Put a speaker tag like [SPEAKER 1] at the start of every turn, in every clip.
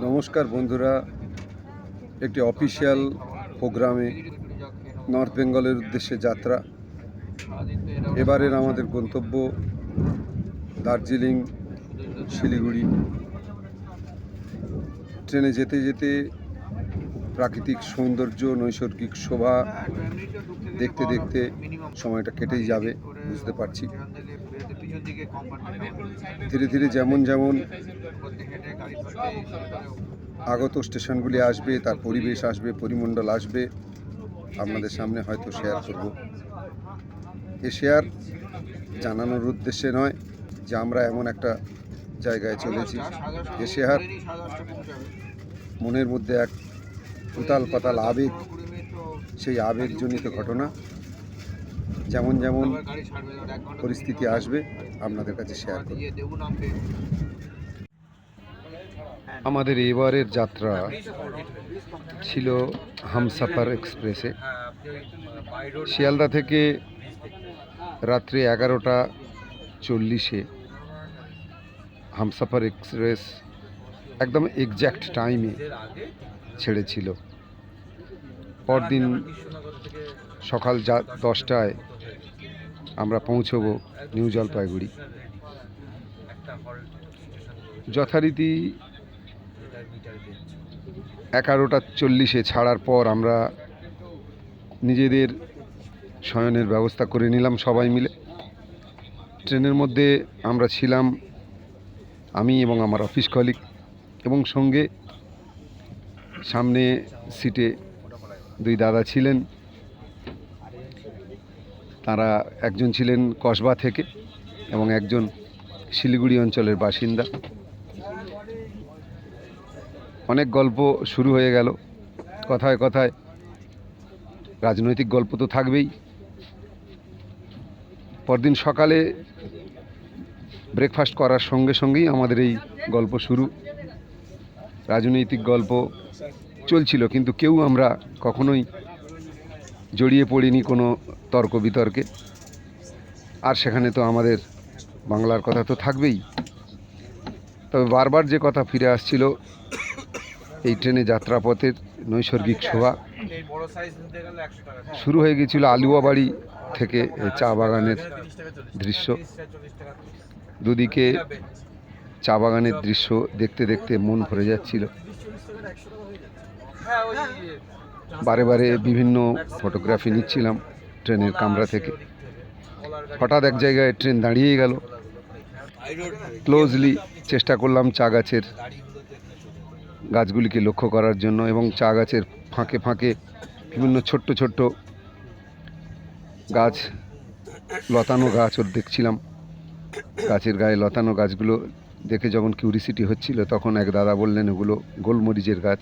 [SPEAKER 1] নমস্কার বন্ধুরা, একটি অফিসিয়াল প্রোগ্রামে নর্থ বেঙ্গলের উদ্দেশ্যে যাত্রা। এবারের আমাদের গন্তব্য দার্জিলিং, শিলিগুড়ি। ট্রেনে যেতে যেতে প্রাকৃতিক সৌন্দর্য, নৈসর্গিক শোভা দেখতে দেখতে সময়টা কেটেই যাবে, বুঝতে পারছি। ধীরে ধীরে যেমন যেমন আগত স্টেশনগুলি আসবে, তার পরিবেশ আসবে, পরিমণ্ডল আসবে, আপনাদের সামনে হয়তো শেয়ার করব। এ শেয়ার জানানোর উদ্দেশ্যে নয় যে আমরা এমন একটা জায়গায় চলেছি। এ শেয়ার মনের মধ্যে এক উতাল পাতাল আবেগ, সেই আবেগজনিত ঘটনা। যেমন যেমন পরিস্থিতি আসবে আপনাদের কাছে শেয়ার করব। আমাদের এবারের যাত্রা ছিল হামসাফার এক্সপ্রেসে। শিয়ালদা থেকে রাত্রি 11:40 হামসাফার এক্সপ্রেস একদম এক্স্যাক্ট টাইমে ছেড়েছিল। পরদিন সকাল 10টায় আমরা পৌঁছব নিউ জলপাইগুড়ি। যথারীতি 11:40 ছাড়ার পর আমরা নিজেদের শয়নের ব্যবস্থা করে নিলাম সবাই মিলে। ট্রেনের মধ্যে আমরা ছিলাম আমি এবং আমার অফিস কলিগ, এবং সঙ্গে সামনে সিটে দুই দাদা ছিলেন। তারা একজন ছিলেন কসবা থেকে এবং একজন শিলিগুড়ি অঞ্চলের বাসিন্দা। অনেক গল্প শুরু হয়ে গেল, কথায় কথায় রাজনৈতিক গল্প তো থাকবেই। পরদিন সকালে ব্রেকফাস্ট করার সঙ্গে সঙ্গেই আমাদের এই গল্প শুরু। রাজনৈতিক গল্প চলছিল, কিন্তু কেউ আমরা কখনোই জড়িয়ে পড়িনি কোনো তর্ক বিতর্কে। আর সেখানে তো আমাদের বাংলার কথা তো থাকবেই। তবে বারবার যে কথা ফিরে আসছিল, এই ট্রেনে যাত্রাপথের নৈসর্গিক শোভা। শুরু হয়ে গিয়েছিল আলুয়াবাড়ি থেকে চা বাগানের দৃশ্য। দুদিকে চা বাগানের দৃশ্য দেখতে দেখতে মন ভরে যাচ্ছিল। বারে বারে বিভিন্ন ফটোগ্রাফি নিচ্ছিলাম ট্রেনের কামরা থেকে। হঠাৎ এক জায়গায় ট্রেন দাঁড়িয়ে গেল। ক্লোজলি চেষ্টা করলাম চা গাছগুলিকে লক্ষ্য করার জন্য, এবং চা গাছের ফাঁকে ফাঁকে বিভিন্ন ছোট্ট ছোট্ট গাছ, লতানো গাছ ওর দেখছিলাম। গাছের গায়ে লতানো গাছগুলো দেখে যখন কিউরিসিটি হচ্ছিল, তখন এক দাদা বললেন ওগুলো গোলমরিচের গাছ।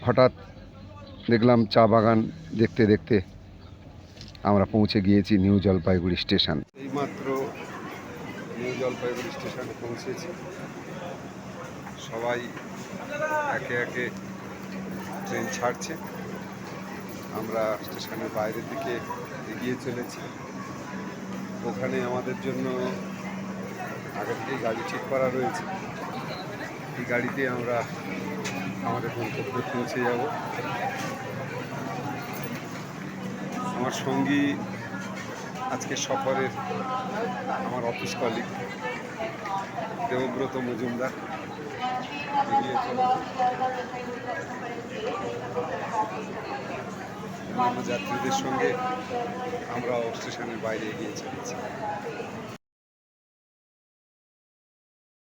[SPEAKER 1] হঠাৎ দেখলাম চা বাগান দেখতে দেখতে আমরা পৌঁছে গিয়েছি নিউ জলপাইগুড়ি স্টেশন। এইমাত্র নিউ জলপাইগুড়ি স্টেশনে পৌঁছেছি। সবাই একে একে ট্রেন ছাড়ছে। আমরা স্টেশনের বাইরের দিকে এগিয়ে চলেছি। ওখানে আমাদের জন্য আগে থেকেই গাড়ি ঠিক করা রয়েছে। এই গাড়িতে আমরা আমাদের গন্তব্যে পৌঁছে যাব। আমার সঙ্গী আজকে সফরের আমার অফিস কলিগ দেবব্রত মজুমদার এগিয়ে চলেছে। অন্যান্য যাত্রীদের সঙ্গে আমরা স্টেশনের বাইরে এগিয়ে চলেছি।